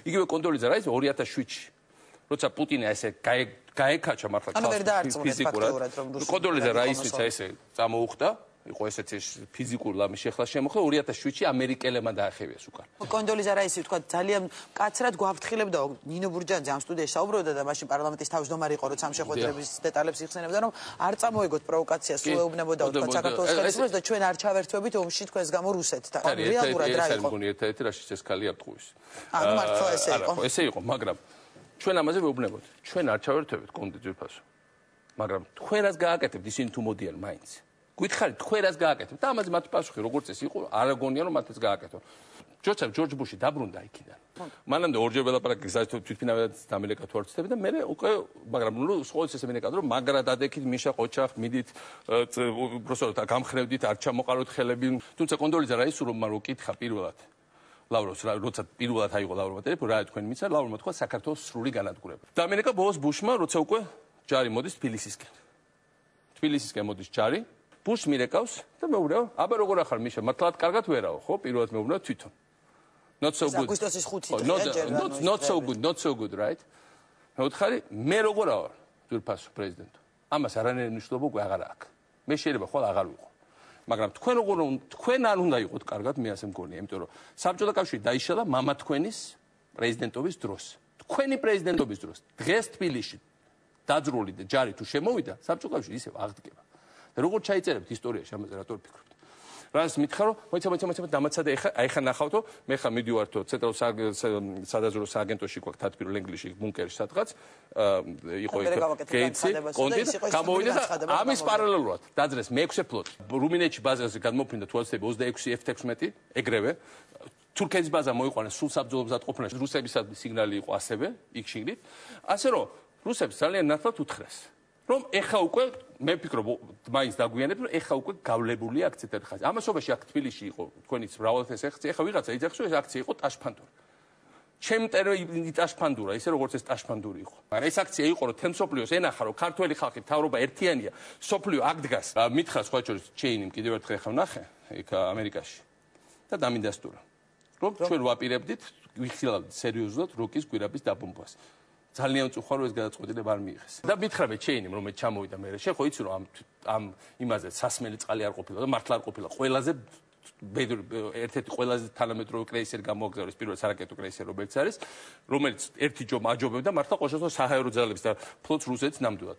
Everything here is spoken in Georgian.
იგივე კონდოლიზა რაისი 2007-ში როცა პუტინი ესე გაეკაჩა მართლა ფიზიკურად კონდოლიზა რაისიც ესე წამოუხდა იყო ესეც ფიზიკურ ლამის შეხლა შემოხდა 2007-ში ამერიკელებმა დაახევიეს უკან. კონდოლიზა რაისი თქვა ძალიან კაცრად გვაფრთხილებდა ნინო ბურჯანძე ამ სტუდიაში საუბრობდა და მაშინ პარლამენტის თავმჯდომარე იყო როცა ამ შეხვედრების დეტალებს იხსენებდა რომ არ წამოეგოთ პროვოკაციას სულ ეუბნებოდა თქვა საქართველოს ხელისუფლებას და ჩვენ არ ჩავერთვებით ომში თქვენს გამო რუსეთთან. რეალურად რა იყო? ერთ-ერთი რაშიც ეს ქალი აფტყუის. ანუ მართლა ესე იყო. ესე იყო, მაგრამ ჩვენ ამაზე ვეუბნებოთ. ჩვენ არ ჩავერთვებით კონდ ძირფასო. მაგრამ თქვენ რას გააკეთებთ ისინი თუ მოდიან მაინც. გითხარით თქვენ რას გააკეთებთ და ამაზე მათ პასუხი როგორც ეს იყო არ აგონია რომ მათაც გააკეთო. ჯორჯ ბუში დაბრუნდა იქიდან. მანამდე ორჯერ ველაპარაკე თვითფინავად ამერიკა თუ არ ვცდები და მე უკვე მაგრამ ყოველთვის ესე მინეკავდა რომ მაგრად ადექით მიშა ყოჩახ მიდით პროფესორად გამხრევდით არ ჩამოყაროთ ხელები თუმცა კონდოლიზა რაისურმა რო კითხა პირველად ლავროს როცა პირველად აიღო ლავრომა ტელეფონი რა თქვენ მიცა ლავრომა თქვა საქართველოს სრული განადგურება და ამერიკა ბოლოს ბუშმა როცა უკვე ჯარი მოდის თბილისისკენ მოდის ჯარი ბუშს მირეკავს და მეუბნებო აბა როგორ ახარ მიშა მართლაც კარგად ვერაო ხო პირველად მეუბნებო თვითონ not so good აგვისტოსის 5 not so good right მეუთხარი მე როგორ ავარ ძვირფასო პრეზიდენტო ამას არანაირი მნიშვნელობა უკვე აღარ აქვს მე შეიძლება ხოლ აღარ ვიყო მაგრამ თქვენ არ უნდა იყოთ კარგად მე ასე მგონია იმიტომ რომ საბჭოთა კავშირი დაიშალა მამა თქვენის პრეზიდენტობის დროს თქვენი პრეზიდენტობის დროს დღეს თბილისში დაძრული და ჯარი თუ შემოვიდა საბჭოთა კავშირი ისევ აღდგება და როგორ ჩაიწერებთ ისტორიაში ამაზე რატო ვფიქრობთ რას მითხარო მოიცა დამაცადე ეხა ნახავთო მე ხა მიდივართო ცენტრალურ სადაზვერვო სააგენტოში გვაქვს თათბირო ლენგლიში ბუნკერში სადღაც იყო გეიცი კონდი გამოვიდა და ამის პარალელურად დაძრეს მე-6 ფლოტი რუმინეთში ბაზაზე გადმოფრინდა თუ არ ვცდები 26 F-16 ეგრევე თურქეთის ბაზა მოიყვანეს სულ საბრძოლო მზადყოფნაში რუსებისადმი სიგნალი იყო ასევე იქ შიგნით ასე რომ რუსებს ძალიან ნათლად უთხრეს რომ ეხა უკვე მე ვფიქრობ მაინც დაგვიანებთ რომ ეხა უკვე გავლებულია აქციით ერთხელ ამასობაში აქ თბილისში იყო თქვენიც მრავალთეს აქცია ეხა ვიღაცა იძახს რომ ეს აქცია იყო ტაშფანდური ჩემ ტერმინი ტაშფანდურა ისე როგორც ეს ტაშფანდური იყო მაგრამ ეს აქცია იყო რომ თემსოფლიოს ენახა რომ ქართველი ხალხი მთავრობა ერთიანია სოფლიო აქ დგას მითხრა სხვა შორის ჩეინიმ კიდევ ერთხელ ხა ვნახე იქ ამერიკაში და დამინდასტურა რომ ჩვენ ვაპირებდით ვიხილავდით სერიოზულად როკის გვირაბის დაბომბვას ძალიან უწუხარო ეს გადაწყვეტილება არ მიიღეს. და მითხრა ჩეინიმ რომ მე ჩამოვიდა მე შე ხო იცი რომ ამ იმაზე სასმელი წყალი არ ყოფილა და მართლა არ ყოფილა. ყველაზე ერთ-ერთი ყველაზე თანამედროვე კრეისერი გამოაგზავნეს პირველ სარაკეტო კრეისერი რომელიც არის რომელიც ერთი ჯომ აჯობებდა მართლა ყოველთვის საჰაერო ძალებს და ფლოტს რუსეთს ნამდვილად.